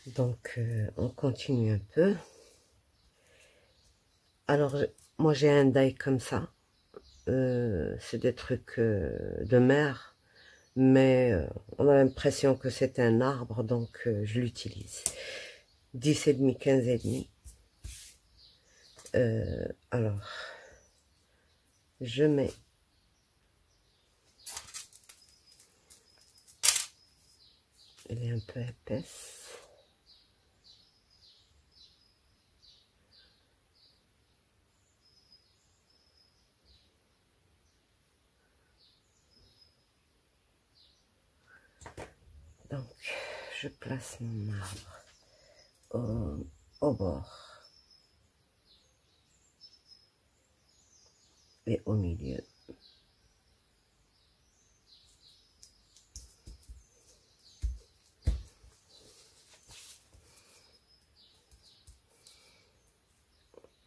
Donc, on continue un peu. Alors, moi, j'ai un die comme ça. C'est des trucs de mer, mais on a l'impression que c'est un arbre, donc je l'utilise. 10,5, 15,5. Alors, je mets elle est un peu épaisse. Donc, je place mon arbre au bord et au milieu.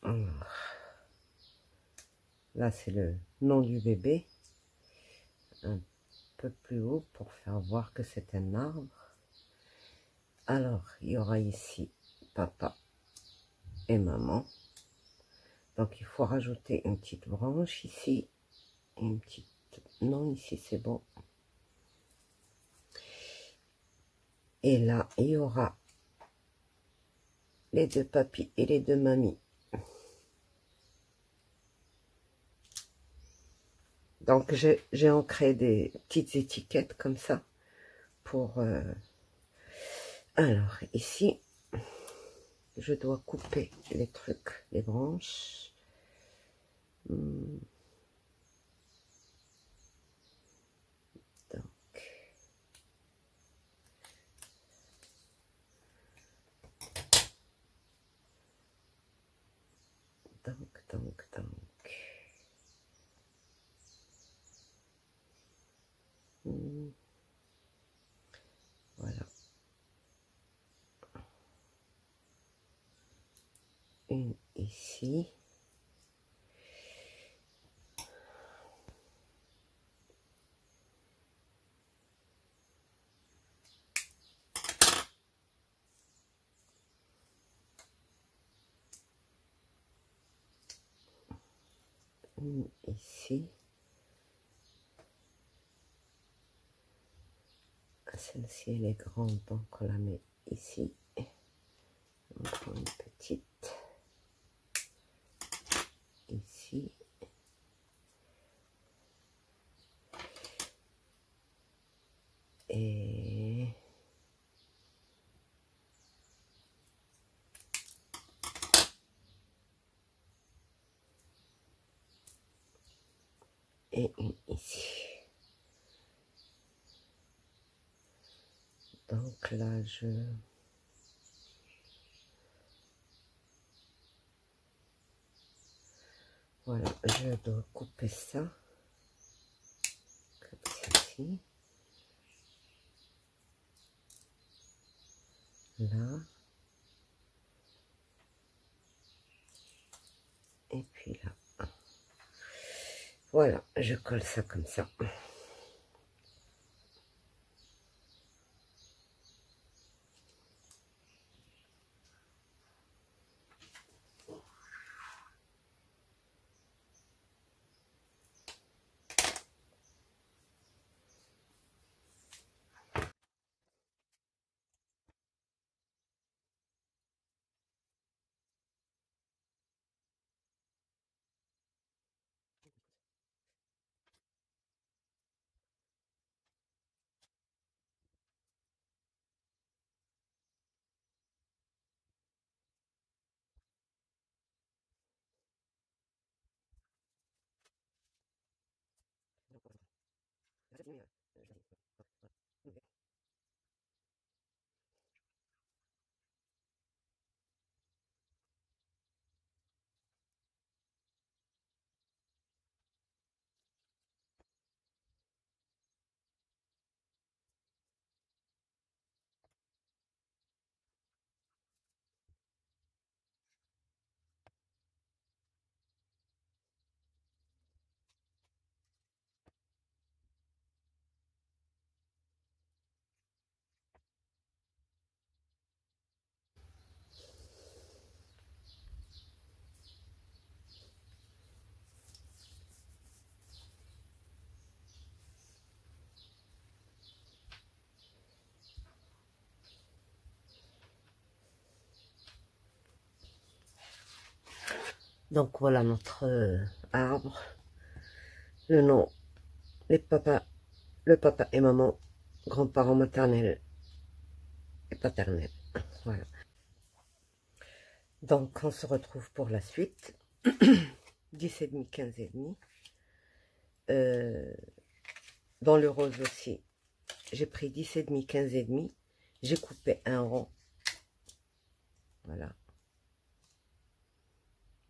Alors, là, c'est le nom du bébé. Un peu plus haut pour faire voir que c'est un arbre. Alors, il y aura ici papa et maman. Donc, il faut rajouter une petite branche ici. Une petite... Non, ici, c'est bon. Et là, il y aura les deux papis et les deux mamies. Donc, j'ai ancré des petites étiquettes comme ça pour... Alors, ici, je dois couper les trucs, les branches. Donc, donc. Voilà. Une ici. Une ici. Celle-ci, elle est grande, donc on la met ici. On prend une petite ici. Et une ici. Donc là, voilà, je dois couper ça comme ceci. Là. Et puis là. Voilà, je colle ça comme ça. Donc voilà notre arbre. Le nom, le papa et maman, grands-parents maternels et paternels. Voilà. Donc on se retrouve pour la suite. 10 et demi, 15 et demi. Dans le rose aussi, j'ai pris 10 et demi, 15 et demi. J'ai coupé un rond. Voilà.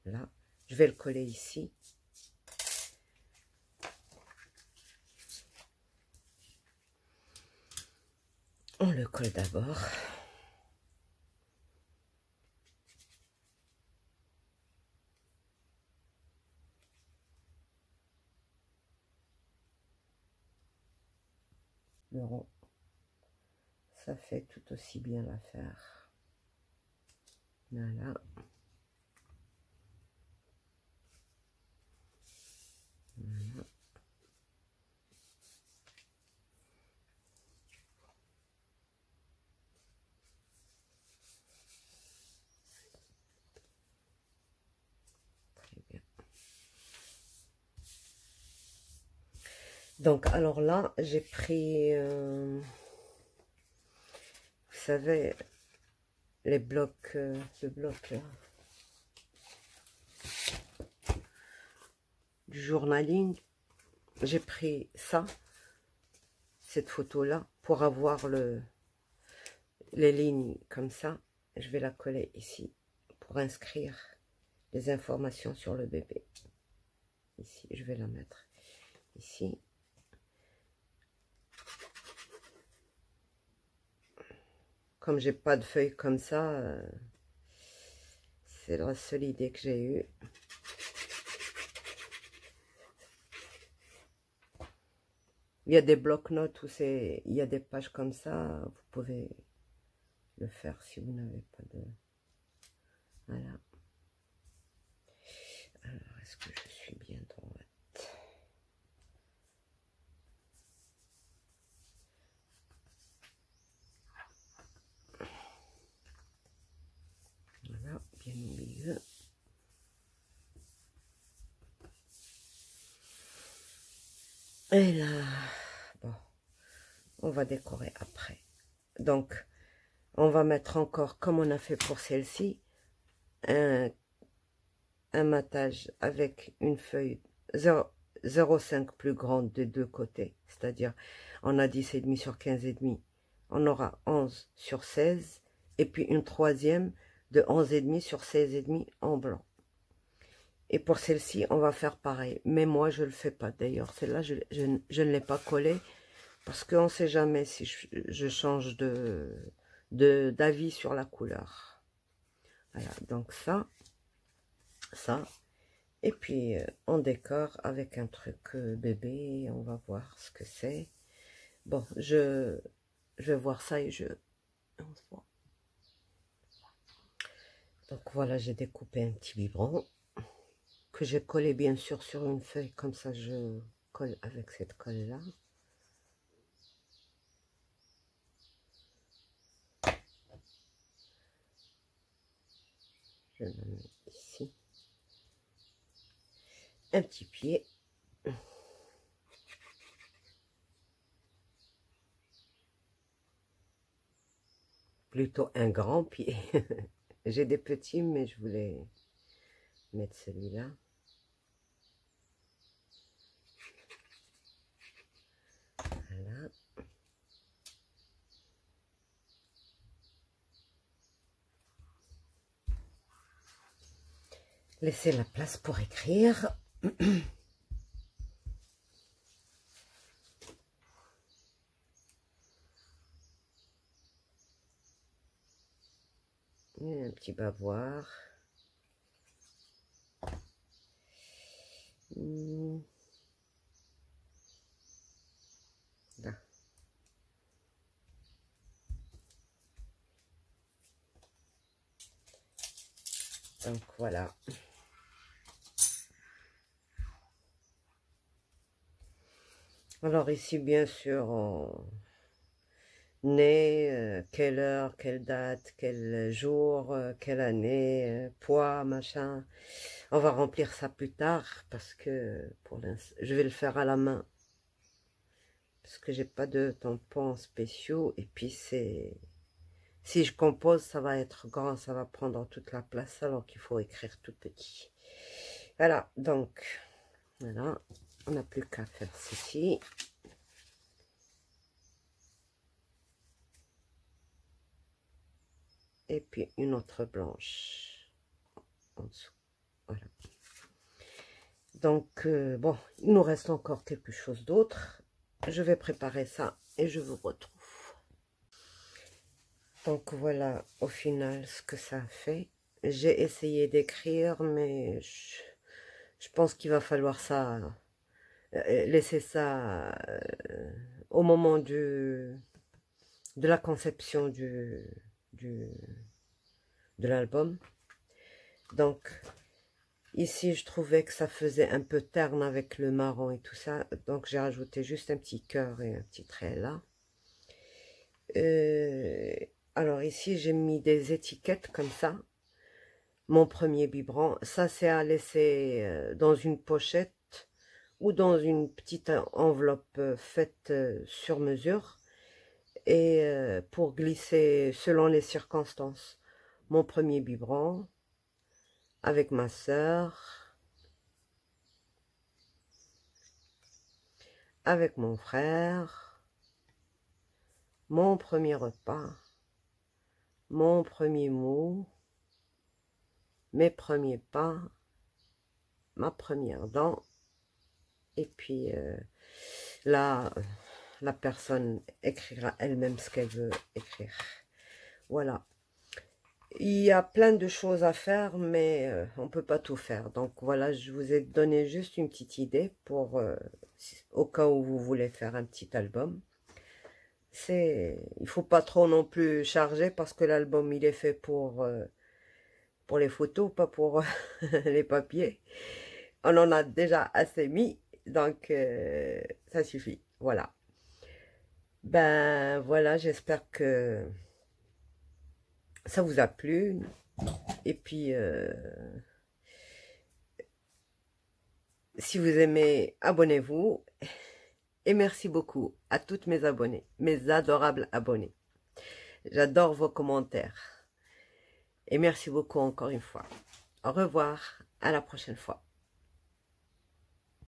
Là, je vais le coller ici. On le colle d'abord. Le rond, ça fait tout aussi bien l'affaire. Voilà. Voilà. Très bien. Donc, alors là, j'ai pris, vous savez, les blocs, le bloc là, du journaling. J'ai pris ça, cette photo-là, pour avoir les lignes comme ça. Je vais la coller ici pour inscrire les informations sur le bébé. Ici, je vais la mettre ici. Comme j'ai pas de feuilles comme ça, c'est la seule idée que j'ai eue. Il y a des blocs-notes où il y a des pages comme ça. Vous pouvez le faire si vous n'avez pas de... Voilà. Alors, est-ce que je suis bien droite? Voilà, bien au milieu. Et là, bon, on va décorer après. Donc, on va mettre encore, comme on a fait pour celle-ci, un matage avec une feuille 0,5 plus grande des deux côtés. C'est-à-dire, on a 10,5 sur 15,5. On aura 11 sur 16. Et puis une troisième de 11,5 sur 16,5 en blanc. Et pour celle-ci, on va faire pareil. Mais moi, je ne le fais pas. D'ailleurs, celle-là, je ne l'ai pas collée. Parce qu'on ne sait jamais si je change d'avis sur la couleur. Voilà, donc ça. Et puis, on décore avec un truc bébé. On va voir ce que c'est. Bon, je vais voir ça et on se voit. Donc voilà, j'ai découpé un petit biberon que j'ai collé bien sûr sur une feuille. Comme ça, je colle avec cette colle-là. Je le mets ici. Un petit pied. Plutôt un grand pied. J'ai des petits, mais je voulais mettre celui-là. Voilà. Laissez la place pour écrire. Et un petit bavoir. Là. Donc voilà. Alors ici, bien sûr, né, quelle heure, quelle date, quel jour, quelle année, poids, machin. On va remplir ça plus tard parce que pour l'instant, je vais le faire à la main parce que j'ai pas de tampons spéciaux et puis c'est si je compose ça va être grand, ça va prendre toute la place alors qu'il faut écrire tout petit. Voilà, donc voilà, on n'a plus qu'à faire ceci. Et puis une autre blanche en dessous. Voilà. Donc, bon, il nous reste encore quelque chose d'autre. Je vais préparer ça et je vous retrouve. Donc, voilà au final ce que ça a fait. J'ai essayé d'écrire, mais je pense qu'il va falloir ça, laisser ça au moment de la conception de l'album. Donc, ici, je trouvais que ça faisait un peu terne avec le marron et tout ça. Donc, j'ai rajouté juste un petit cœur et un petit trait là. Alors, ici, j'ai mis des étiquettes comme ça. Mon premier biberon. Ça, c'est à laisser dans une pochette ou dans une petite enveloppe faite sur mesure. Et pour glisser selon les circonstances. Mon premier biberon avec ma sœur, avec mon frère, mon premier repas, mon premier mot, mes premiers pas, ma première dent, et puis là, la personne écrira elle-même ce qu'elle veut écrire. Voilà. Il y a plein de choses à faire, mais on ne peut pas tout faire. Donc voilà, je vous ai donné juste une petite idée pour au cas où vous voulez faire un petit album. Il faut pas trop non plus charger parce que l'album il est fait pour les photos, pas pour les papiers. On en a déjà assez mis, donc ça suffit. Voilà. Ben voilà, j'espère que ça vous a plu. Et puis, si vous aimez, abonnez-vous. Et merci beaucoup à toutes mes abonnés, mes adorables abonnés. J'adore vos commentaires. Et merci beaucoup encore une fois. Au revoir, à la prochaine fois.